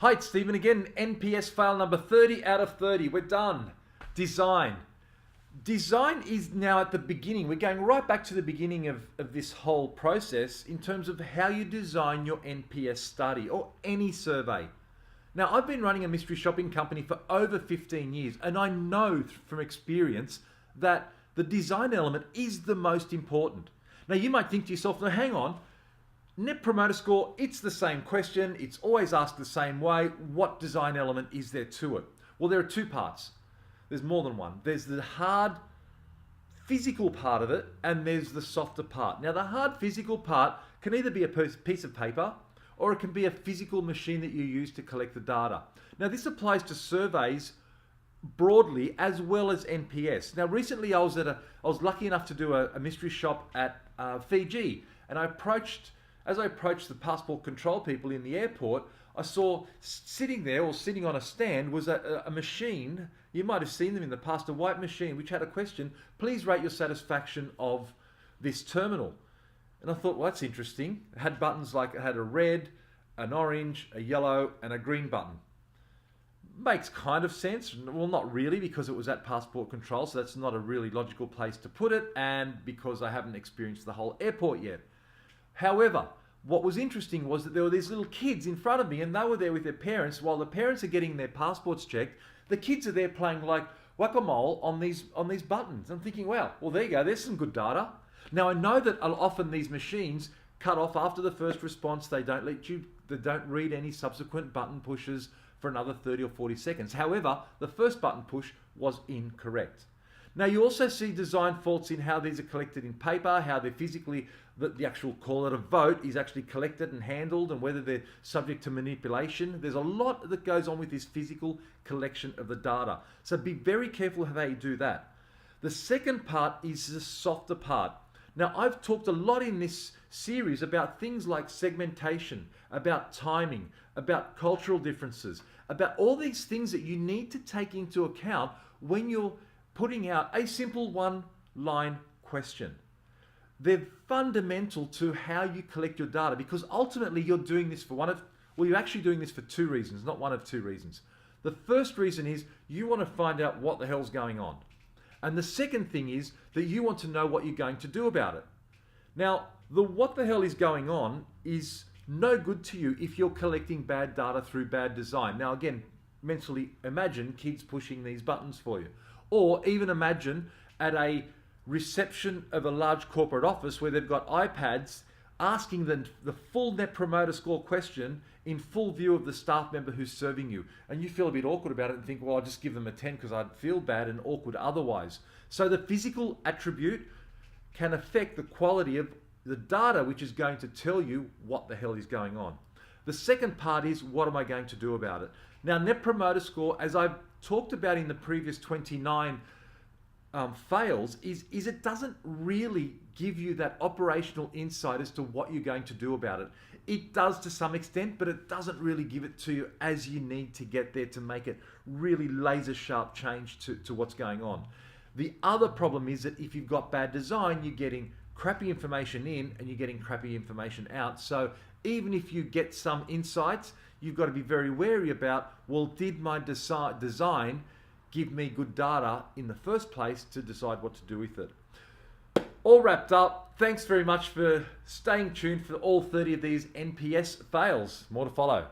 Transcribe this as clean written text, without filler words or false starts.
Hi, it's Stephen again. NPS fail number 30 out of 30. We're done. Design. Design is now at the beginning. We're going right back to the beginning of this whole process in terms of how you design your NPS study or any survey. Now, I've been running a mystery shopping company for over 15 years, and I know from experience that the design element is the most important. Now, you might think to yourself, now hang on, Net Promoter Score, it's the same question. It's always asked the same way. What design element is there to it? Well, there are two parts. There's more than one. There's the hard physical part of it, and there's the softer part. Now, the hard physical part can either be a piece of paper or it can be a physical machine that you use to collect the data. Now, this applies to surveys broadly as well as NPS. Now, recently I was lucky enough to do a mystery shop at Fiji, and as I approached the passport control people in the airport, I saw sitting there or sitting on a stand was a machine. You might have seen them in the past, a white machine which had a question, please rate your satisfaction of this terminal. And I thought, well, that's interesting. It had buttons like it had a red, an orange, a yellow, and a green button. Makes kind of sense. Well, not really, because it was at passport control, so that's not a really logical place to put it, and because I haven't experienced the whole airport yet. However, what was interesting was that there were these little kids in front of me, and they were there with their parents. While the parents are getting their passports checked, the kids are there playing like whack-a-mole on these buttons. I'm thinking, wow, well, there you go. There's some good data. Now, I know that often these machines cut off after the first response. They don't read any subsequent button pushes for another 30 or 40 seconds. However, the first button push was incorrect. Now, you also see design faults in how these are collected in paper, how they're physically, the actual call it a vote is actually collected and handled, and whether they're subject to manipulation. There's a lot that goes on with this physical collection of the data. So be very careful how you do that. The second part is the softer part. Now, I've talked a lot in this series about things like segmentation, about timing, about cultural differences, about all these things that you need to take into account when you're putting out a simple one-line question. They're fundamental to how you collect your data, because ultimately you're doing this you're actually doing this for two reasons, not one of two reasons. The first reason is you want to find out what the hell's going on. And the second thing is that you want to know what you're going to do about it. Now, the what the hell is going on is no good to you if you're collecting bad data through bad design. Now, again, mentally imagine kids pushing these buttons for you. Or even imagine at a reception of a large corporate office where they've got iPads asking the full Net Promoter Score question in full view of the staff member who's serving you. And you feel a bit awkward about it and think, well, I'll just give them a 10 because I'd feel bad and awkward otherwise. So the physical attribute can affect the quality of the data, which is going to tell you what the hell is going on. The second part is, what am I going to do about it? Now, Net Promoter Score, as I've talked about in the previous 29 fails, is it doesn't really give you that operational insight as to what you're going to do about it. It does to some extent, but it doesn't really give it to you as you need to get there to make it really laser sharp change to what's going on. The other problem is that if you've got bad design, you're getting crappy information in and you're getting crappy information out. So even if you get some insights, you've got to be very wary about, well, did my design give me good data in the first place to decide what to do with it? All wrapped up. Thanks very much for staying tuned for all 30 of these NPS fails. More to follow.